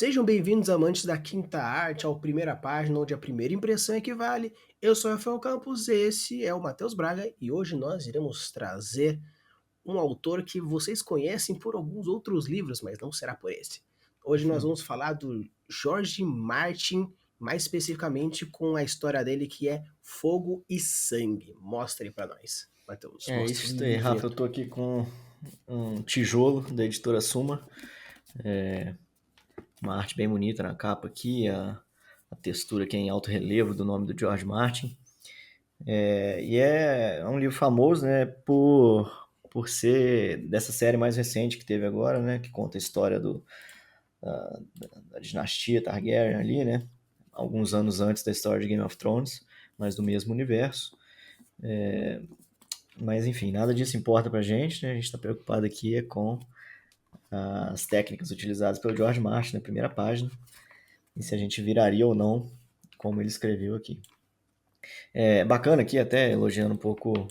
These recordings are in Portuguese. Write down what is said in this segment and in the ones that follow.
Sejam bem-vindos, amantes da quinta arte, ao Primeira Página, onde a primeira impressão equivale. Eu sou o Rafael Campos, esse é o Matheus Braga e hoje nós iremos trazer um autor que vocês conhecem por alguns outros livros, mas não será por esse. Hoje nós vamos falar do George Martin, mais especificamente com a história dele que é Fogo e Sangue. Mostre para nós, Matheus. É Mostre o isso aí, Rafa. Eu livreto. tô aqui com um tijolo da editora Suma, uma arte bem bonita na capa aqui, a textura aqui é em alto relevo do nome do George Martin. E é um livro famoso, né, por ser dessa série mais recente que teve agora, né, que conta a história da dinastia Targaryen ali, né, alguns anos antes da história de Game of Thrones, mas do mesmo universo. Mas enfim, nada disso importa pra gente, né, a gente tá preocupado aqui com as técnicas utilizadas pelo George Martin na primeira página e se a gente viraria ou não como ele escreveu aqui. É bacana aqui, até elogiando um pouco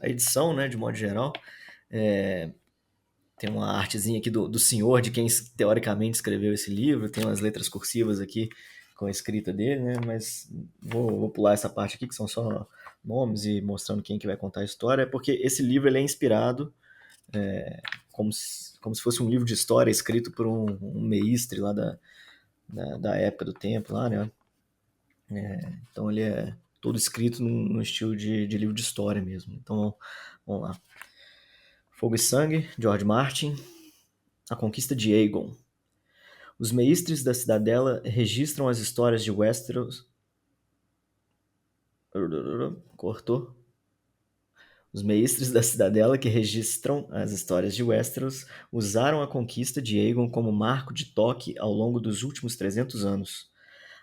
a edição, né, de modo geral. É, tem uma artezinha aqui do senhor, de quem teoricamente escreveu esse livro, tem umas letras cursivas aqui com a escrita dele, né, mas vou pular essa parte aqui, que são só nomes e mostrando quem que vai contar a história, porque esse livro ele é inspirado como se fosse um livro de história escrito por um meistre lá da época do tempo lá, né? Então ele é todo escrito num estilo de livro de história mesmo. Então vamos lá. Fogo e Sangue, George Martin, A Conquista de Aegon. Os meistres da Cidadela registram as histórias de Westeros. Cortou. Os meistres da Cidadela que registram as histórias de Westeros usaram a conquista de Aegon como marco de toque ao longo dos últimos 300 anos.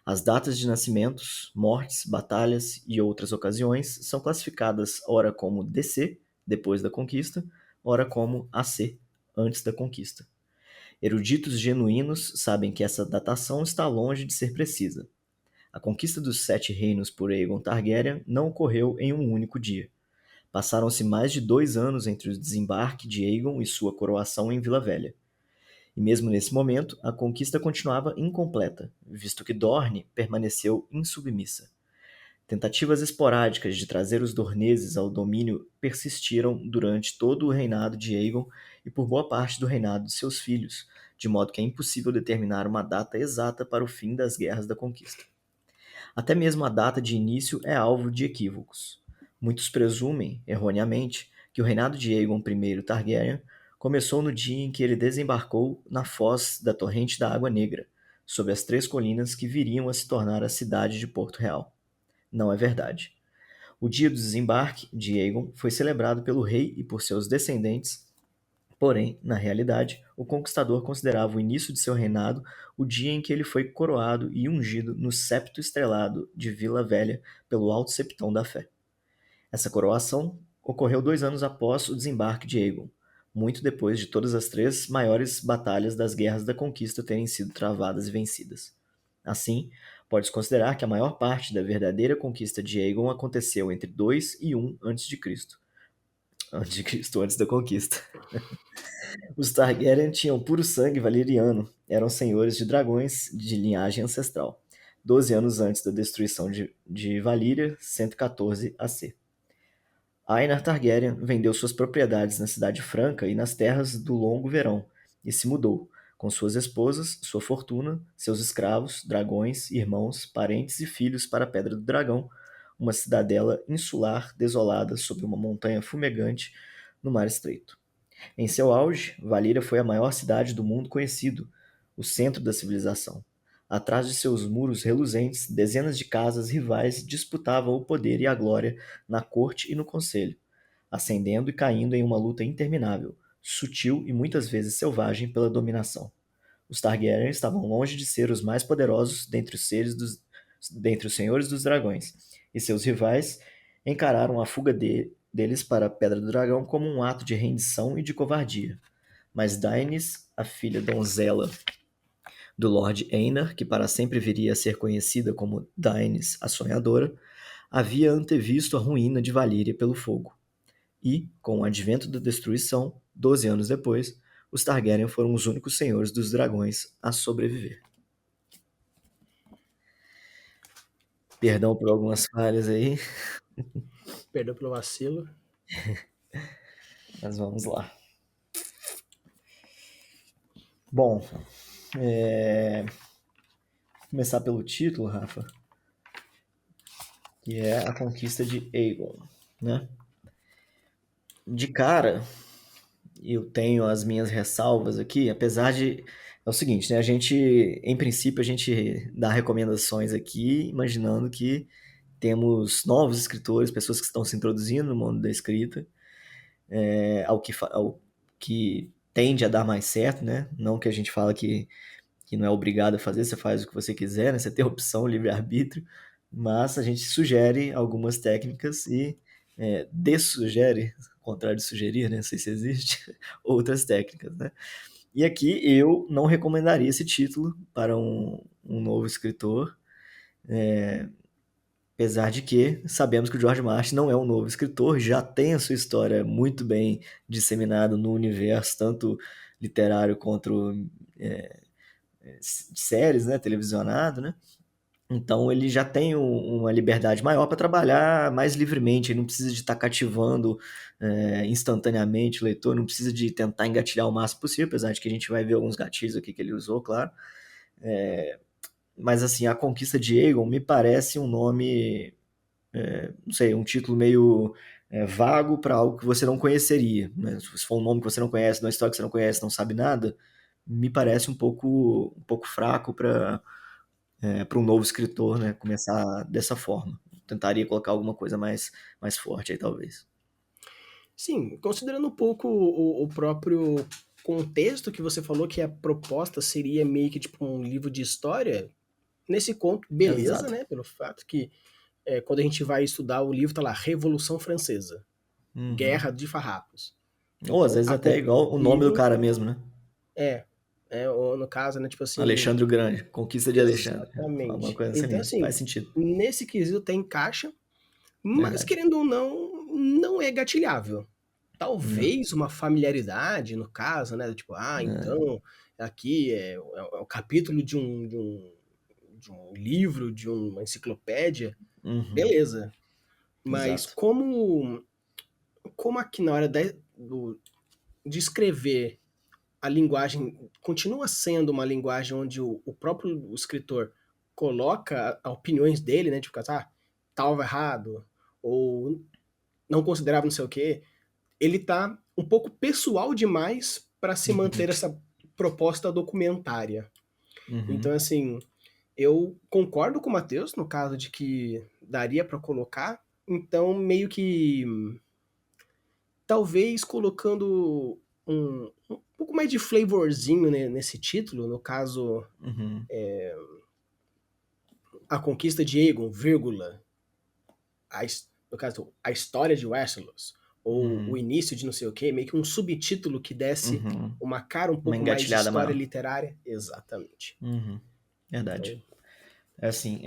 As datas de nascimentos, mortes, batalhas e outras ocasiões são classificadas ora como DC, depois da conquista, ora como AC, antes da conquista. Eruditos genuínos sabem que essa datação está longe de ser precisa. A conquista dos Sete Reinos por Aegon Targaryen não ocorreu em um único dia. Passaram-se mais de 2 anos entre o desembarque de Aegon e sua coroação em Vila Velha. E mesmo nesse momento, a conquista continuava incompleta, visto que Dorne permaneceu insubmissa. Tentativas esporádicas de trazer os dorneses ao domínio persistiram durante todo o reinado de Aegon e por boa parte do reinado de seus filhos, de modo que é impossível determinar uma data exata para o fim das guerras da conquista. Até mesmo a data de início é alvo de equívocos. Muitos presumem, erroneamente, que o reinado de Aegon I Targaryen começou no dia em que ele desembarcou na foz da Torrente da Água Negra, sob as três colinas que viriam a se tornar a cidade de Porto Real. Não é verdade. O dia do desembarque de Aegon foi celebrado pelo rei e por seus descendentes. Porém, na realidade, o conquistador considerava o início de seu reinado o dia em que ele foi coroado e ungido no septo estrelado de Vila Velha pelo Alto Septão da Fé. Essa coroação ocorreu 2 anos após o desembarque de Aegon, muito depois de todas as três maiores batalhas das guerras da conquista terem sido travadas e vencidas. Assim, pode-se considerar que a maior parte da verdadeira conquista de Aegon aconteceu entre 2 e 1 a.C., antes da conquista. Os Targaryen tinham puro sangue valeriano, eram senhores de dragões de linhagem ancestral, 12 anos antes da destruição de Valíria, 114 AC. Aenar Targaryen vendeu suas propriedades na Cidade Franca e nas terras do Longo Verão, e se mudou, com suas esposas, sua fortuna, seus escravos, dragões, irmãos, parentes e filhos para a Pedra do Dragão, uma cidadela insular desolada sobre uma montanha fumegante no Mar Estreito. Em seu auge, Valíria foi a maior cidade do mundo conhecido, o centro da civilização. Atrás de seus muros reluzentes, dezenas de casas rivais disputavam o poder e a glória na corte e no conselho, ascendendo e caindo em uma luta interminável, sutil e muitas vezes selvagem pela dominação. Os Targaryen estavam longe de ser os mais poderosos dentre os senhores dos dragões, e seus rivais encararam a fuga deles para a Pedra do Dragão como um ato de rendição e de covardia. Mas Daenerys, a filha donzela do Lord Aenar, que para sempre viria a ser conhecida como Daenerys a Sonhadora, havia antevisto a ruína de Valíria pelo fogo. E, com o advento da destruição, 12 anos depois, os Targaryen foram os únicos senhores dos dragões a sobreviver. Perdão por algumas falhas aí, Perdão pelo vacilo. mas vamos lá. Bom, começar pelo título, Rafa, que é a conquista de Aegon, né? De cara, eu tenho as minhas ressalvas aqui, apesar de... É o seguinte, né? Em princípio, a gente dá recomendações aqui, imaginando que temos novos escritores, pessoas que estão se introduzindo no mundo da escrita, ao que tende a dar mais certo, né? Não que a gente fala que não é obrigado a fazer, você faz o que você quiser, né? Você tem opção, livre-arbítrio, mas a gente sugere algumas técnicas e dessugere, ao contrário de sugerir, né? Não sei se existe, outras técnicas, né? E aqui eu não recomendaria esse título para um novo escritor, apesar de que sabemos que o George Martin não é um novo escritor, já tem a sua história muito bem disseminada no universo, tanto literário quanto de séries, né, televisionado, né? Então ele já tem uma liberdade maior para trabalhar mais livremente, ele não precisa de estar cativando instantaneamente o leitor, não precisa de tentar engatilhar o máximo possível, apesar de que a gente vai ver alguns gatilhos aqui que ele usou, claro. Mas assim, A Conquista de Aegon me parece um nome, não sei, um título meio vago para algo que você não conheceria, né? Se for um nome que você não conhece, uma história que você não conhece, não sabe nada, me parece um pouco fraco para um novo escritor, né, começar dessa forma. Tentaria colocar alguma coisa mais forte aí, talvez. Sim, considerando um pouco o próprio contexto que você falou que a proposta seria meio que tipo um livro de história, nesse conto, beleza, Exato. né? Pelo fato que quando a gente vai estudar o livro, tá lá, Revolução Francesa, Uhum. Guerra de Farrapos. Ou às Então, vezes a até igual o nome do livro cara mesmo, né? é, ou no caso, né, tipo assim, Alexandre o Grande, Conquista de Alexandre. Alguma exatamente. coisa nessa Então, linha. assim, Faz sentido. nesse quesito tem encaixa, mas Verdade. querendo ou não, não é gatilhável. Não. Talvez uma familiaridade, no caso, né? Tipo, então, aqui é o capítulo de um livro, de uma enciclopédia, Uhum. beleza. Mas Exato. como aqui na hora de escrever a linguagem continua sendo uma linguagem onde o próprio escritor coloca opiniões dele, né? Tipo, estava errado, ou não considerava não sei o quê, ele tá um pouco pessoal demais para se manter essa proposta documentária. Então, Uhum. assim, eu concordo com o Matheus no caso de que daria para colocar, então meio que talvez colocando um pouco mais de flavorzinho nesse título, no caso, Uhum. A Conquista de Aegon, vírgula, no caso, a história de Westeros, ou o Uhum. início de não sei o quê, meio que um subtítulo que desse Uhum. uma cara um Uma pouco mais de engatilhada história maior. literária. Exatamente. Uhum. Verdade. Então, É assim,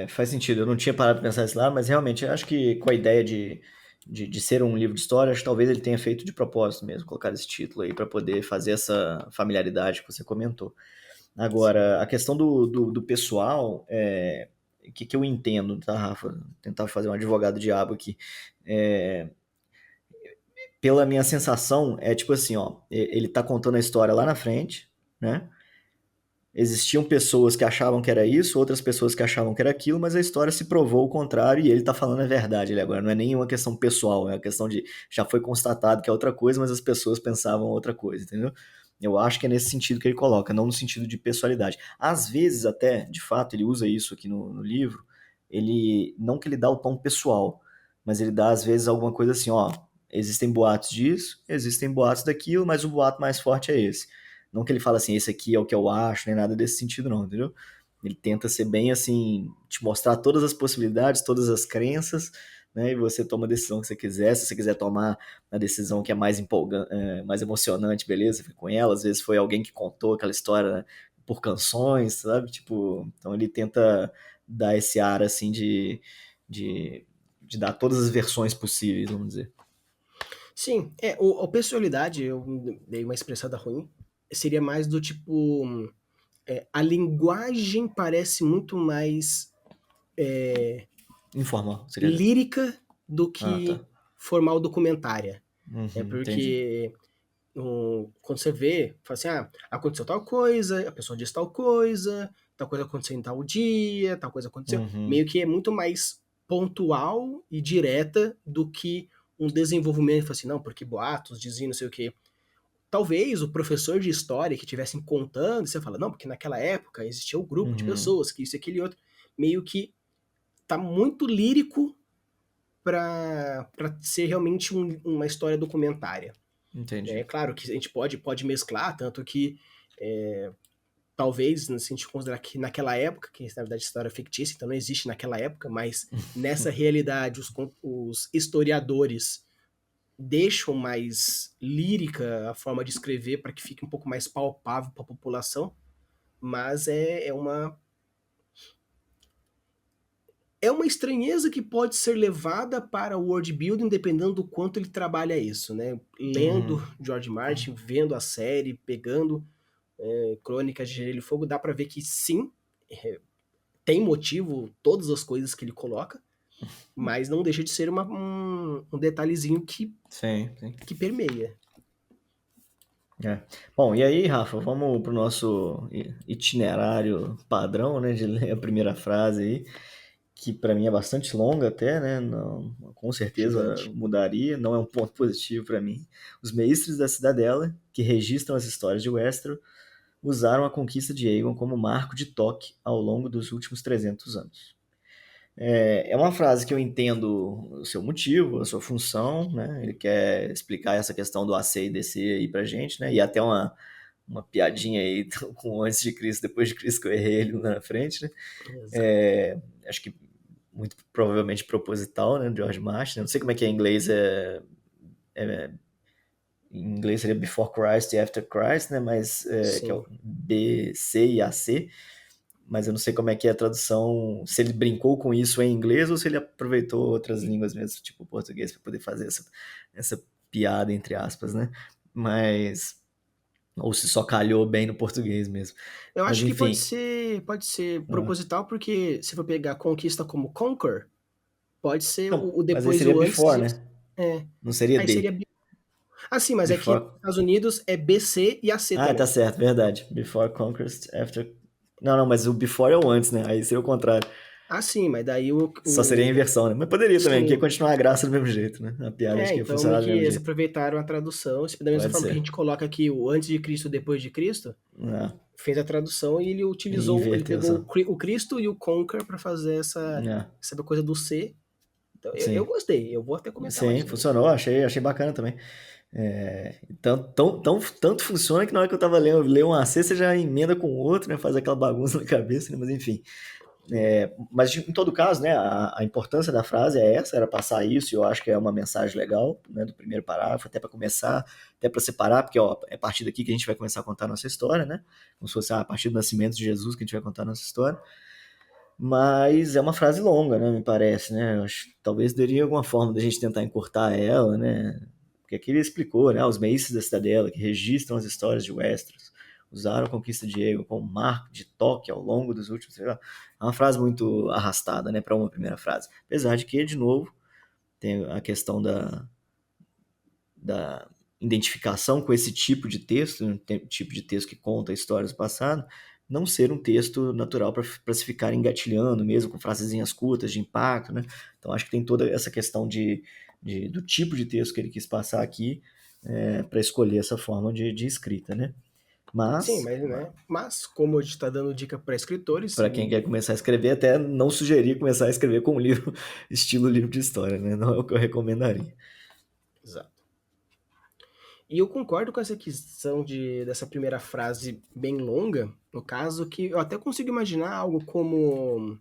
faz sentido. Eu não tinha parado para pensar isso lá, mas realmente eu acho que com a ideia de ser um livro de história, acho que talvez ele tenha feito de propósito mesmo, colocar esse título aí para poder fazer essa familiaridade que você comentou. sim. Agora, a questão do pessoal, o que eu entendo, tá, Rafa? Tentar fazer um advogado diabo aqui. É, pela minha sensação, é tipo assim, ó, ele tá contando a história lá na frente, né? Existiam pessoas que achavam que era isso, outras pessoas que achavam que era aquilo, mas a história se provou o contrário e ele tá falando a verdade ele agora. Não é nenhuma questão pessoal, é uma questão de já foi constatado que é outra coisa, mas as pessoas pensavam outra coisa, entendeu? Eu acho que é nesse sentido que ele coloca, não no sentido de pessoalidade. Às vezes, até, de fato, ele usa isso aqui no livro, ele não que ele dá o tom pessoal, mas ele dá, às vezes, alguma coisa assim, ó, existem boatos disso, existem boatos daquilo, mas o boato mais forte é esse. Não que ele fala assim, esse aqui é o que eu acho, nem nada desse sentido, não, entendeu? Ele tenta ser bem assim, te mostrar todas as possibilidades, todas as crenças, né? E você toma a decisão que você quiser. Se você quiser tomar a decisão que é mais empolgante, mais emocionante, beleza, fica com ela. Às vezes foi alguém que contou aquela história, né, por canções, sabe? Tipo, então ele tenta dar esse ar assim de, de dar todas as versões possíveis, vamos dizer. Sim, a pessoalidade, eu dei uma expressada ruim. seria mais do tipo, a linguagem parece muito mais Informal, você quer dizer. lírica do Ah, tá. que formal documentária. É Entendi. porque quando você vê, fala assim, aconteceu tal coisa aconteceu em tal dia, tal coisa aconteceu, Uhum, meio que é muito mais pontual e direta do que um desenvolvimento, fala assim, não, porque boatos diziam não sei o quê. Talvez o professor de história que estivessem contando, você fala, não, porque naquela época existia um grupo de uhum, pessoas, que isso e aquele outro, meio que tá muito lírico para ser realmente uma história documentária. É entendi. claro que a gente pode mesclar, tanto que talvez, né, se a gente considerar que naquela época, que na verdade história é fictícia, então não existe naquela época, mas nessa realidade os historiadores deixam mais lírica a forma de escrever para que fique um pouco mais palpável para a população, mas é uma estranheza que pode ser levada para o world building dependendo do quanto ele trabalha isso, né? Lendo Uhum, George Martin, vendo a série, pegando Crônicas de Gelo e Fogo, dá para ver que sim, é, tem motivo todas as coisas que ele coloca, mas não deixa de ser um detalhezinho sim, sim. que permeia. É. Bom, e aí, Rafa, vamos pro nosso itinerário padrão, né, de ler a primeira frase aí, que para mim é bastante longa até, né, não, com certeza Gigante. mudaria, não é um ponto positivo para mim. Os mestres da Cidadela, que registram as histórias de Westeros, usaram a conquista de Aegon como marco de toque ao longo dos últimos 300 anos. É uma frase que eu entendo o seu motivo, a sua função, né? Ele quer explicar essa questão do AC e DC aí pra gente, né? E até uma piadinha aí com antes de Cristo, depois de Cristo, que eu errei ele lá na frente, né? Exato. Acho que muito provavelmente proposital, né? George Martin. Eu não sei como é que é em inglês, em inglês seria Before Christ e After Christ, né? Mas que é o Sim. B, C e AC. Mas eu não sei como é que é a tradução, se ele brincou com isso em inglês ou se ele aproveitou outras línguas mesmo, tipo português, para poder fazer essa piada, entre aspas, né? Mas. Ou se só calhou bem no português mesmo. Eu Mas acho que enfim. pode ser Ah. proposital, porque se for pegar conquista como conquer, pode ser Não, o mas aí depois seria o antes before, de. né? É. Não seria Aí seria. D. Sim, mas aqui nos Before. Estados Unidos é BC e AC Ah, tá também. certo, verdade. Before conquest, after. Não, não, mas o before é o antes, né? Aí seria o contrário. Sim, mas daí Só seria a inversão, né? Mas poderia também, porque ia sim. continuar a graça do mesmo jeito, né? A piada acho que ia Então funcionar meio do que mesmo eles jeito. aproveitaram a tradução, da mesma Pode forma que a ser. gente coloca aqui o antes de Cristo, depois de Cristo, É. fez a tradução e E ele inverteu pegou só. o Cristo e o conquer para fazer É. essa coisa do C. Então eu Sim. gostei, eu vou até comentar mais Sim, sobre isso. funcionou, achei bacana também. Tanto funciona que na hora que eu tava lendo um AC, você já emenda com o outro, né? Faz aquela bagunça na cabeça, né? Mas enfim. Mas em todo caso, né? A importância da frase é essa, era passar isso, e eu acho que é uma mensagem legal, né? Do primeiro parágrafo, até para começar, até para separar, porque ó, é a partir daqui que a gente vai começar a contar a nossa história, né? Como se fosse a partir do nascimento de Jesus que a gente vai contar a nossa história. Mas é uma frase longa, né? Me parece, né? Eu acho que talvez teria alguma forma da gente tentar encurtar ela, né? Porque aqui ele explicou, né? Os meíces da cidadela que registram as histórias de Westeros usaram a conquista de Aegon como marco de toque ao longo dos últimos. Sei lá, é uma frase muito arrastada, né? Para uma primeira frase. Apesar de que, de novo, tem a questão da identificação com esse tipo de texto, um tipo de texto que conta histórias do passado, não ser um texto natural para se ficar engatilhando mesmo, com frasezinhas curtas de impacto, né? Então acho que tem toda essa questão do tipo de texto que ele quis passar aqui para escolher essa forma de escrita, né? Sim, Mas, mas, né? Mas, como a gente está dando dica para escritores, para quem quer começar a escrever, até não sugerir começar a escrever com um livro, estilo livro de história, né? Não é o que eu recomendaria. exato. E eu concordo com essa questão dessa primeira frase bem longa, no caso, que eu até consigo imaginar algo como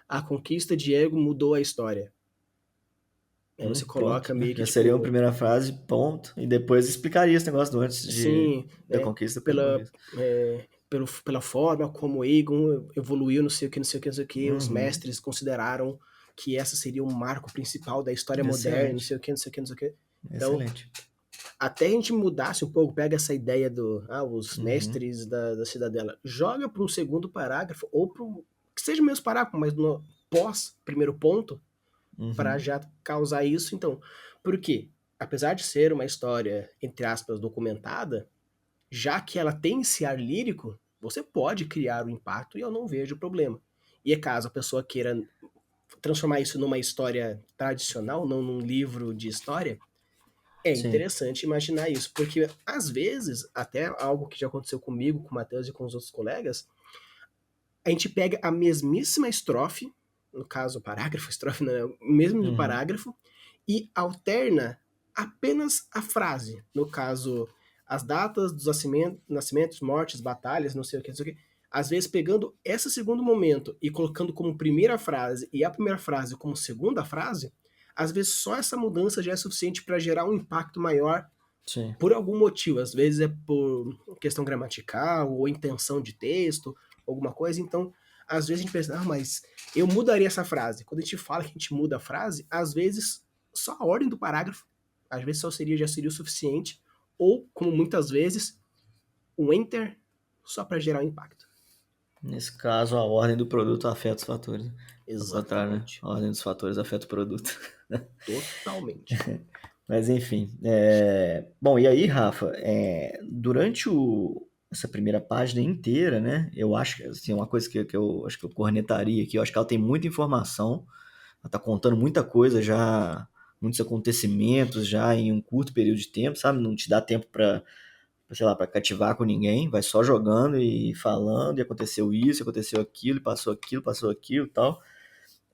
a conquista de Ego mudou a história. Aí você coloca Pronto, né? meio que Já seria uma tipo, primeira frase, ponto, e depois explicaria esse negócio do antes assim, da né, conquista depois da conquista. pela forma como Aegon evoluiu, não sei o que, não sei o que, não sei o que, os Uhum. mestres consideraram que essa seria um marco principal da história moderna, não Excelente, sei o que, não sei o que, não sei o que. Então, excelente. até a gente mudasse um pouco, pega essa ideia os Uhum, mestres da cidadela, joga para um segundo parágrafo, ou para que seja o mesmo parágrafo, mas no pós primeiro ponto, para uhum, já causar isso. Então, por quê? Apesar de ser uma história, entre aspas, documentada, já que ela tem esse ar lírico, você pode criar o impacto e eu não vejo problema. E é caso a pessoa queira transformar isso numa história tradicional, não num livro de história, é sim. interessante imaginar isso, porque às vezes, até algo que já aconteceu comigo, com o Matheus e com os outros colegas, a gente pega a mesmíssima estrofe, no caso, parágrafo, estrofe, não, é o mesmo Uhum, parágrafo, e alterna apenas a frase. No caso, as datas dos nascimentos, mortes, batalhas, não sei o que, não sei o que. Às vezes, pegando esse segundo momento e colocando como primeira frase e a primeira frase como segunda frase, às vezes só essa mudança já é suficiente para gerar um impacto maior sim. por algum motivo. Às vezes é por questão gramatical ou intenção de texto, alguma coisa. Então, às vezes a gente pensa, mas eu mudaria essa frase. Quando a gente fala que a gente muda a frase, às vezes só a ordem do parágrafo, às vezes já seria o suficiente, ou, como muitas vezes, um enter só para gerar um impacto. Nesse caso, a ordem do produto afeta os fatores. Ao contrário, né? Exatamente. A ordem dos fatores afeta o produto. Totalmente. Mas enfim. Bom, e aí, Rafa, durante essa primeira página inteira, né? Eu acho que assim, uma coisa que eu acho que eu cornetaria aqui, eu acho que ela tem muita informação, ela tá contando muita coisa já, muitos acontecimentos já em um curto período de tempo, sabe? Não te dá tempo para, sei lá, para cativar com ninguém, vai só jogando e falando, e aconteceu isso, aconteceu aquilo, e tal.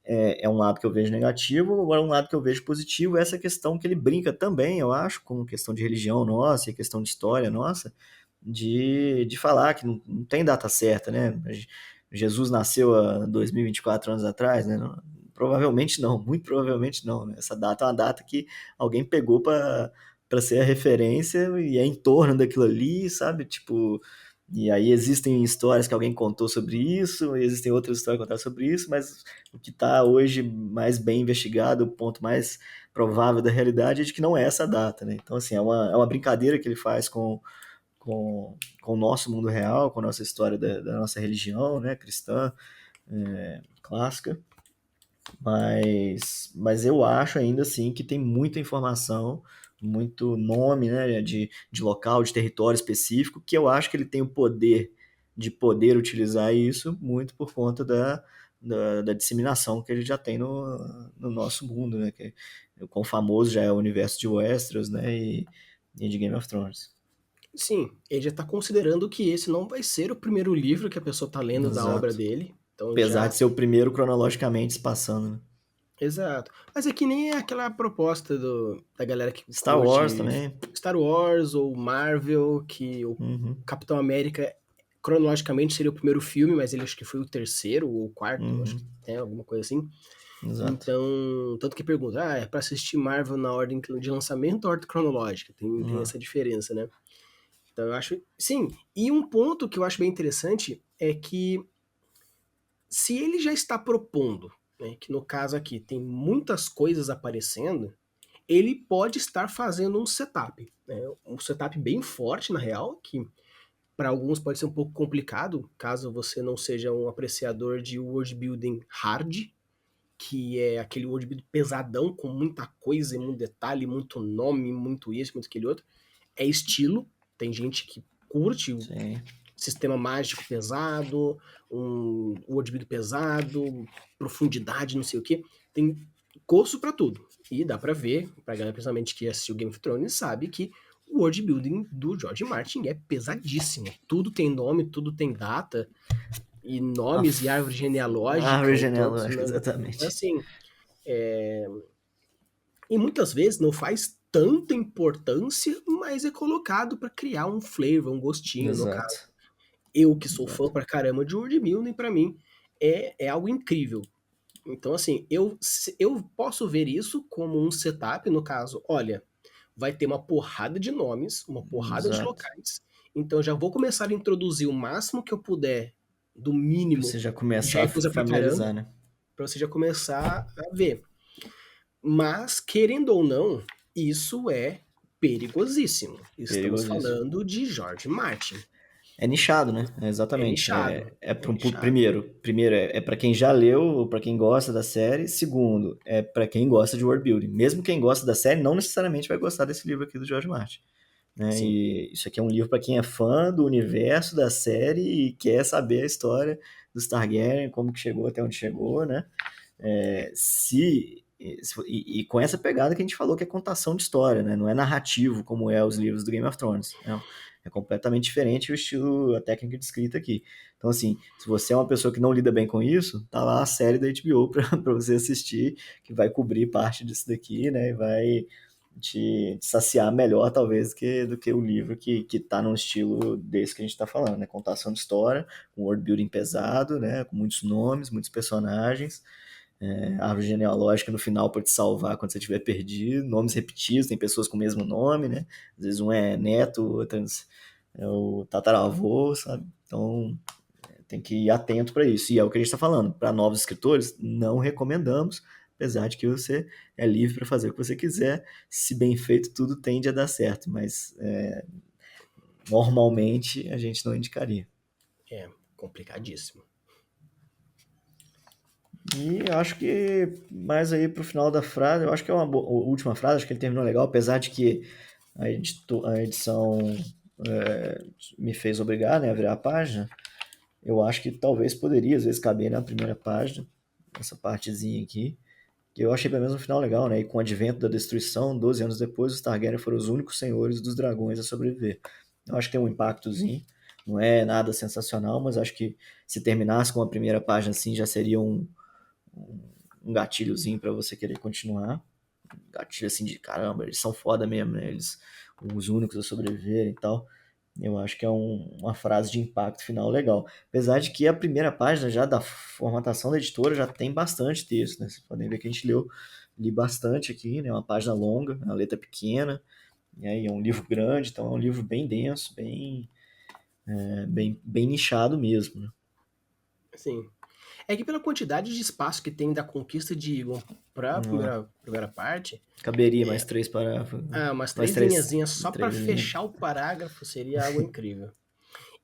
É um lado que eu vejo negativo, agora um lado que eu vejo positivo é essa questão que ele brinca também, eu acho, com questão de religião nossa e questão de história nossa, de falar que não tem data certa, né? Jesus nasceu há 2024 anos atrás, né? Provavelmente não, muito provavelmente não, né? Essa data é uma data que alguém pegou para ser a referência e é em torno daquilo ali, sabe? Tipo, e aí existem histórias que alguém contou sobre isso, e existem outras histórias que contaram sobre isso, mas o que está hoje mais bem investigado, o ponto mais provável da realidade é de que não é essa data, né? Então, assim, é uma brincadeira que ele faz com o nosso mundo real, com a nossa história da nossa religião, né, cristã, clássica, mas eu acho ainda assim que tem muita informação, muito nome, né, de local, de território específico, que eu acho que ele tem o poder de poder utilizar isso muito por conta da disseminação que ele já tem no nosso mundo, né, que o quão famoso já é o universo de Westeros, né, e de Game of Thrones. Sim, ele já está considerando que esse não vai ser o primeiro livro que a pessoa está lendo da obra Exato. dele. Então Apesar já. de ser o primeiro cronologicamente se passando, né? Exato. Mas é que nem aquela proposta da galera que Star Wars curte também. Star Wars ou Marvel, que o Uhum, Capitão América cronologicamente seria o primeiro filme, mas ele acho que foi o terceiro ou o quarto, acho que uhum, tem alguma coisa assim. exato. Então, tanto que pergunta, é pra assistir Marvel na ordem de lançamento ou ordem cronológica? Tem Uhum, essa diferença, né? Então eu acho, sim. E um ponto que eu acho bem interessante é que se ele já está propondo, né, que no caso aqui tem muitas coisas aparecendo, ele pode estar fazendo um setup, né, um setup bem forte na real, que para alguns pode ser um pouco complicado, caso você não seja um apreciador de world building hard, que é aquele world building pesadão com muita coisa, muito detalhe, muito nome, muito isso, muito aquele outro. É estilo, tem gente que curte sim. sistema mágico pesado, um world building pesado, profundidade, não sei o que. Tem gosto para tudo. E dá para ver, pra galera principalmente que assistiu Game of Thrones, sabe que o world building do George Martin é pesadíssimo. Tudo tem nome, tudo tem data, e A, nomes e árvore a genealógica árvore em todos, genealógica, né? Então, exatamente. assim, e muitas vezes não faz tanta importância, mas é colocado para criar um flavor, um gostinho, no caso. Exato. Eu que sou fã Exato. pra caramba de world building, pra mim é algo incrível. Então, assim, eu posso ver isso como um setup, no caso, olha, vai ter uma porrada de nomes, uma porrada de Exato. locais, então já vou começar a introduzir o máximo que eu puder do Pra mínimo, você já e já começar a é coisa pra caramba, familiarizar, né? pra você já começar a ver. Mas, querendo ou não, isso é perigosíssimo. Estamos Perigosíssimo. falando de George Martin. É nichado, né? É Exatamente. nichado, É é para nichado. primeiro é para quem já leu ou para quem gosta da série. Segundo, é para quem gosta de world building. Mesmo quem gosta da série não necessariamente vai gostar desse livro aqui do George Martin, né? Sim. E isso aqui é um livro para quem é fã do universo da série e quer saber a história dos Targaryen, como que chegou até onde chegou, né? E com essa pegada que a gente falou que é contação de história, né? Não é narrativo como é os livros do Game of Thrones. É completamente diferente o estilo, a técnica de escrita aqui. Então, assim, se você é uma pessoa que não lida bem com isso, tá lá a série da HBO para você assistir, que vai cobrir parte disso daqui, né? E vai te saciar melhor, talvez, do que o livro que tá num estilo desse que a gente tá falando, né? Contação de história, um world building pesado, né? Com muitos nomes, muitos personagens, árvore genealógica no final para te salvar quando você estiver perdido, nomes repetidos, tem pessoas com o mesmo nome, né? Às vezes um é neto, outro é o tataravô, sabe? Então tem que ir atento para isso. E é o que a gente está falando. Para novos escritores, não recomendamos, apesar de que você é livre para fazer o que você quiser. Se bem feito, tudo tende a dar certo, mas normalmente a gente não indicaria. É complicadíssimo. E eu acho que mais aí pro final da frase, eu acho que é uma última frase, acho que ele terminou legal, apesar de que a edição me fez obrigar, né, a virar a página. Eu acho que talvez poderia, às vezes, caber na primeira página, essa partezinha aqui, que eu achei pelo menos um final legal, né? E com o advento da destruição, 12 anos depois, os Targaryen foram os únicos senhores dos dragões a sobreviver. Eu acho que tem um impactozinho, não é nada sensacional, mas acho que se terminasse com a primeira página assim, já seria um gatilhozinho para você querer continuar. Gatilho assim de caramba, eles são foda mesmo, né? Eles os únicos a sobreviverem e tal. Eu acho que é uma frase de impacto final legal. Apesar de que a primeira página já da formatação da editora já tem bastante texto, né? Vocês podem ver que a gente li bastante aqui, né? Uma página longa, uma letra pequena, e aí é um livro grande, então é um livro bem denso, bem nichado mesmo, né? Sim. É que pela quantidade de espaço que tem da conquista de Egon pra Ah, primeira parte, caberia mais 3 parágrafos, umas mais três três, linhazinhas só pra três linhas. fechar o parágrafo seria algo incrível.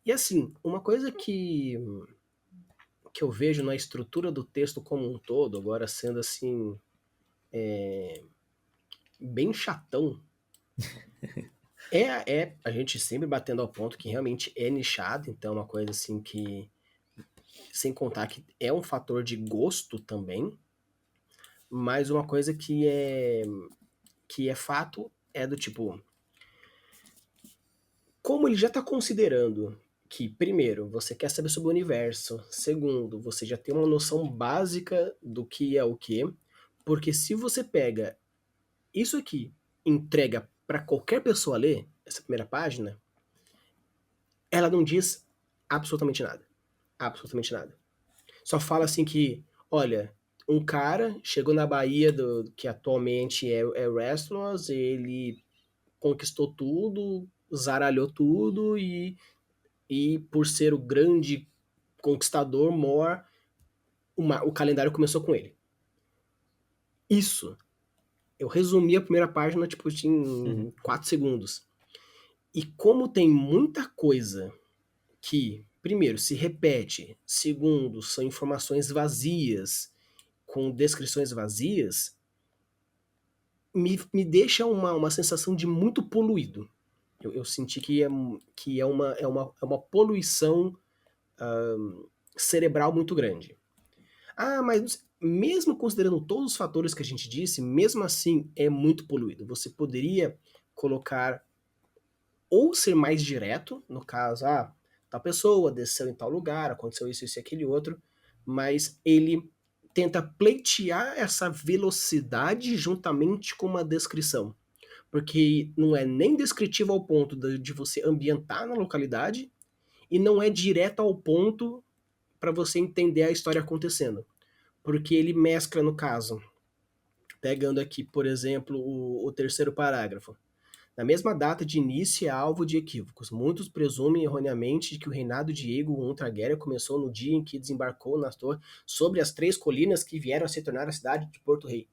E assim, uma coisa que eu vejo na estrutura do texto como um todo, agora sendo assim, bem chatão, é a gente sempre batendo ao ponto que realmente é nichado, então é uma coisa assim que, sem contar que é um fator de gosto também, mas uma coisa que é fato é do tipo, como ele já está considerando que, primeiro, você quer saber sobre o universo, segundo, você já tem uma noção básica do que é o que, porque se você pega isso aqui, entrega para qualquer pessoa ler, essa primeira página, ela não diz absolutamente nada. Absolutamente nada. Só fala assim que, olha, um cara chegou na Bahia que atualmente é Westeros, ele conquistou tudo, zaralhou tudo e por ser o grande conquistador, Mor, o calendário começou com ele. Isso. Eu resumi a primeira página tipo, em 4 segundos. E como tem muita coisa que, primeiro, se repete, segundo, são informações vazias, com descrições vazias, me deixa uma sensação de muito poluído. Eu senti que é uma poluição cerebral muito grande. Ah, mas mesmo considerando todos os fatores que a gente disse, mesmo assim é muito poluído. Você poderia colocar ou ser mais direto, no caso, tal pessoa desceu em tal lugar, aconteceu isso, isso e aquele outro, mas ele tenta pleitear essa velocidade juntamente com uma descrição. Porque não é nem descritivo ao ponto de você ambientar na localidade e não é direto ao ponto para você entender a história acontecendo. Porque ele mescla, no caso, pegando aqui, por exemplo, o terceiro parágrafo. Na mesma data de início é alvo de equívocos. Muitos presumem erroneamente que o reinado de Aegon I Targaryen começou no dia em que desembarcou na torre sobre as 3 colinas que vieram a se tornar a cidade de Porto Rei.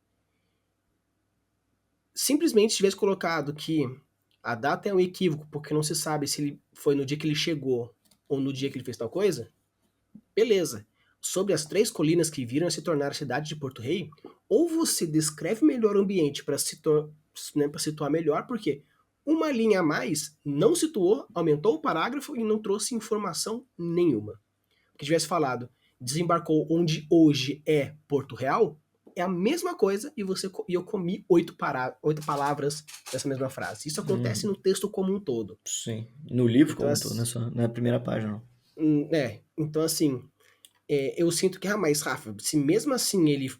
Simplesmente tivesse colocado que a data é um equívoco, porque não se sabe se ele foi no dia que ele chegou ou no dia que ele fez tal coisa, beleza. Sobre as 3 colinas que viram a se tornar a cidade de Porto Rei, ou você descreve melhor o ambiente para né, situar melhor, porque uma linha a mais não situou, aumentou o parágrafo e não trouxe informação nenhuma. Que tivesse falado desembarcou onde hoje é Porto Real, é a mesma coisa e eu comi 8 palavras dessa mesma frase. Isso acontece Uhum. no texto como um todo. Sim. No livro Então, como um todo, não é só na primeira página, não. então assim, eu sinto que, mais Rafa, se mesmo assim ele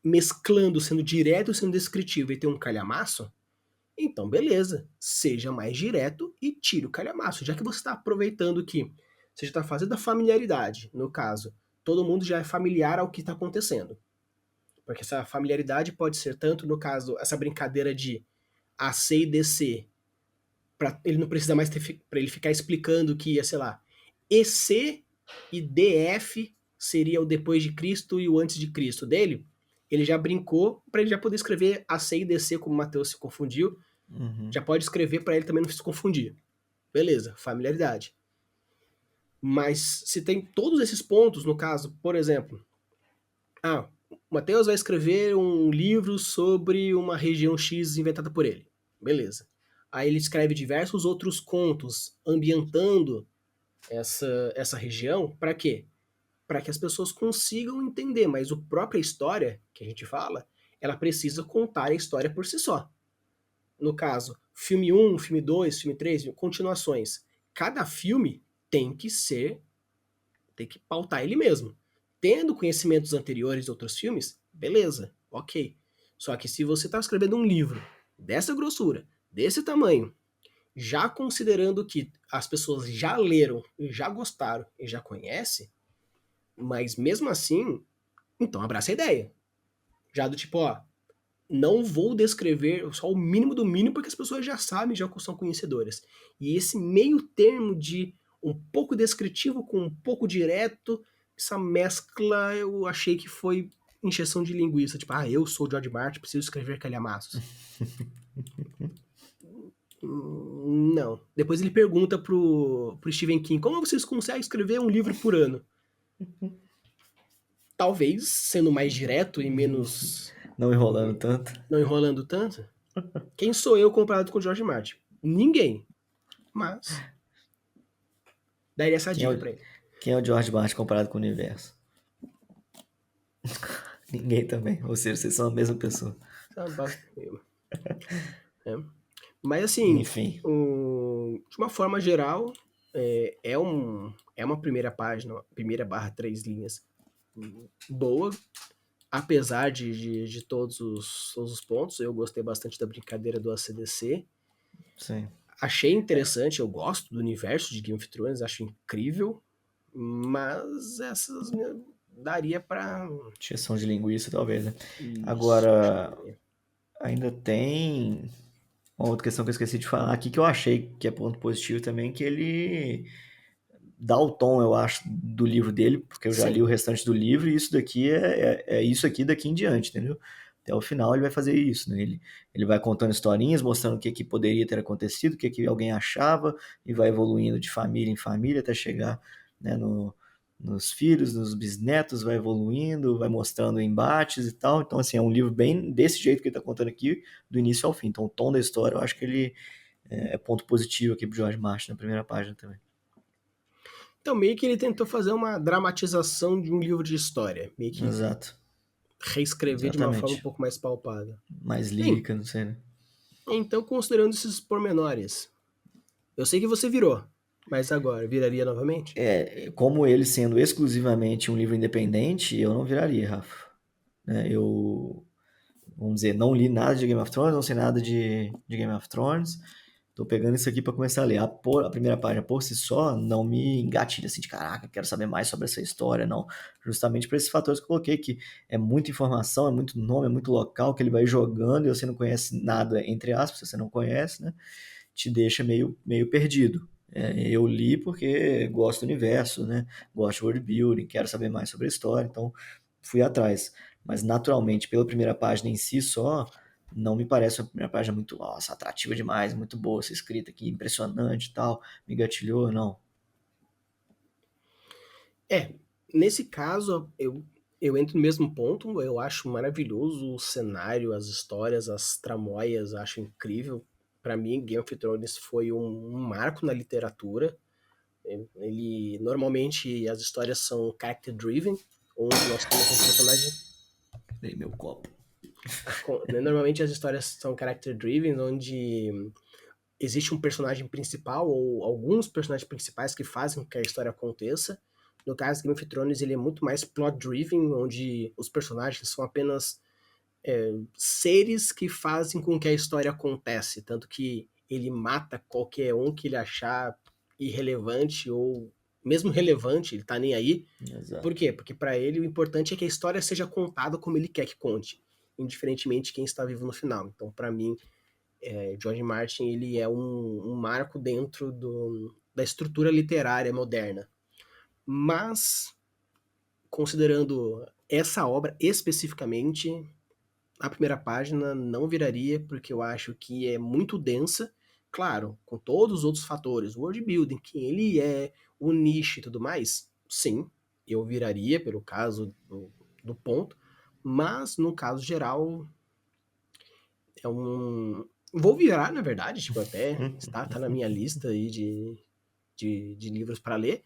mesclando, sendo direto, sendo descritivo e tem um calhamaço, então beleza, seja mais direto e tire o calhamaço, já que você está aproveitando que você já está fazendo a familiaridade, no caso, todo mundo já é familiar ao que está acontecendo. Porque essa familiaridade pode ser tanto, no caso, essa brincadeira de AC e DC, para ele não precisa mais para ele ficar explicando que ia, sei lá, EC e DF seria o depois de Cristo e o antes de Cristo dele. Ele já brincou para ele já poder escrever AC e DC como o Matheus se confundiu. Uhum. Já pode escrever para ele também não se confundir. Beleza, familiaridade. Mas se tem todos esses pontos, no caso, por exemplo, o Matheus vai escrever um livro sobre uma região X inventada por ele. Beleza. Aí ele escreve diversos outros contos ambientando essa região. Para quê? Para que as pessoas consigam entender, mas a própria história que a gente fala, ela precisa contar a história por si só. No caso, filme 1, filme 2, filme 3, continuações. Cada filme tem que pautar ele mesmo. Tendo conhecimentos anteriores de outros filmes, beleza, ok. Só que se você está escrevendo um livro dessa grossura, desse tamanho, já considerando que as pessoas já leram, já gostaram e já conhecem, mas mesmo assim, então abraça a ideia. Já do tipo, não vou descrever só o mínimo do mínimo, porque as pessoas já sabem, já são conhecedoras. E esse meio termo de um pouco descritivo com um pouco direto, essa mescla eu achei que foi encheção de linguiça. Tipo, eu sou o George Martin, preciso escrever calhamaços. Não. Depois ele pergunta pro Stephen King, como vocês conseguem escrever um livro por ano? Talvez sendo mais direto e menos... Não enrolando tanto. Não enrolando tanto. Quem sou eu comparado com o George Martin? Ninguém. Mas daria essa dica pra ele. Quem é o George Martin comparado com o universo? Ninguém também. Ou seja, vocês são a mesma pessoa. É. Mas assim, Enfim. de uma forma geral, é uma primeira página, primeira barra 3 linhas boa, apesar de todos os pontos. Eu gostei bastante da brincadeira do ACDC. Sim. Achei interessante, eu gosto do universo de Game of Thrones, acho incrível, mas essas daria pra... Injeção de linguiça, talvez, né? Isso, Agora, ainda tem uma outra questão que eu esqueci de falar aqui, que eu achei que é ponto positivo também, que ele dá o tom, eu acho, do livro dele, porque eu já li o restante do livro, e isso daqui é isso aqui daqui em diante, entendeu? Até o final ele vai fazer isso, né? Ele vai contando historinhas, mostrando o que poderia ter acontecido, o que alguém achava, e vai evoluindo de família em família até chegar, né, nos filhos, nos bisnetos, vai evoluindo, vai mostrando embates e tal. Então, assim, é um livro bem desse jeito que ele está contando aqui, do início ao fim. Então, o tom da história, eu acho que ele é ponto positivo aqui pro George Martin na primeira página também. Então, meio que ele tentou fazer uma dramatização de um livro de história. Meio que Exato. reescrever de uma forma um pouco mais palpável. Mais lírica, não sei, né? Então, considerando esses pormenores, eu sei que você virou, mas agora, viraria novamente? Como ele sendo exclusivamente um livro independente, eu não viraria, Rafa. Vamos dizer, não li nada de Game of Thrones, não sei nada de Game of Thrones. Tô pegando isso aqui para começar a ler. A primeira página por si só não me engatilha assim de caraca, quero saber mais sobre essa história, não. Justamente por esses fatores que eu coloquei, que é muita informação, é muito nome, é muito local, que ele vai jogando e você não conhece nada, entre aspas, você não conhece, né? Te deixa meio perdido. Eu li porque gosto do universo, né? Gosto de world building, quero saber mais sobre a história, então fui atrás. Mas naturalmente, pela primeira página em si só, não me parece uma primeira página muito, nossa, atrativa demais, muito boa essa escrita aqui, impressionante e tal, me gatilhou, não. Nesse caso, eu entro no mesmo ponto, eu acho maravilhoso o cenário, as histórias, as tramóias, acho incrível. Para mim, Game of Thrones foi um marco na literatura. Ele normalmente as histórias são character driven, onde nós temos um personagem. Dei meu copo. Normalmente as histórias são character driven, onde existe um personagem principal ou alguns personagens principais que fazem com que a história aconteça. No caso, Game of Thrones ele é muito mais plot driven, onde os personagens são apenas seres que fazem com que a história acontece, tanto que ele mata qualquer um que ele achar irrelevante ou mesmo relevante, ele tá nem aí. Exato. Por quê? Porque para ele o importante é que a história seja contada como ele quer que conte, indiferentemente de quem está vivo no final. Então, para mim, George Martin ele é um marco dentro da estrutura literária moderna. Mas, considerando essa obra especificamente, a primeira página não viraria, porque eu acho que é muito densa, claro, com todos os outros fatores, o world building, quem ele é, o nicho e tudo mais, sim, eu viraria pelo caso do ponto, mas no caso geral é um. Vou virar, na verdade, tipo, até tá na minha lista aí de livros para ler,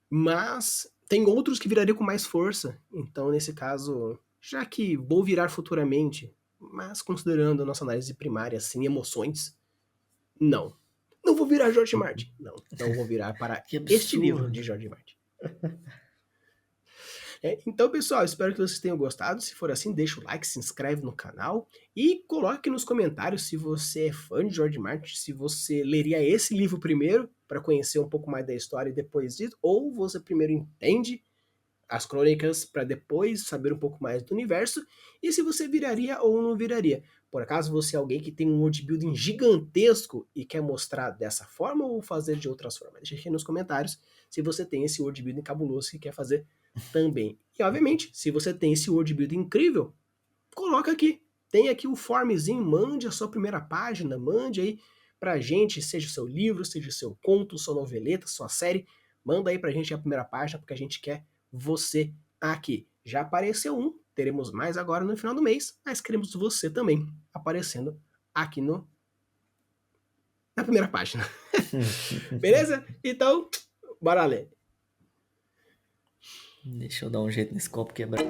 mas tem outros que viraria com mais força. Então, nesse caso, já que vou virar futuramente, mas considerando a nossa análise primária, sem emoções, não. Não vou virar George Martin. Não, não vou virar para Que este livro absurdo. de George Martin. Então, pessoal, espero que vocês tenham gostado. Se for assim, deixa o like, se inscreve no canal e coloque nos comentários se você é fã de George Martin, se você leria esse livro primeiro para conhecer um pouco mais da história e depois disso, ou você primeiro entende as crônicas para depois saber um pouco mais do universo e se você viraria ou não viraria. Por acaso você é alguém que tem um world building gigantesco e quer mostrar dessa forma ou fazer de outras formas? Deixa aqui nos comentários se você tem esse world building cabuloso e quer fazer também. E obviamente, se você tem esse world building incrível, coloca aqui. Tem aqui o formzinho, mande a sua primeira página, mande aí pra gente, seja o seu livro, seja o seu conto, sua noveleta, sua série, manda aí pra gente a primeira página, porque a gente quer você aqui. Já apareceu um, teremos mais agora no final do mês, mas queremos você também aparecendo aqui na primeira página. Beleza? Então, bora ler. Deixa eu dar um jeito nesse copo quebrar.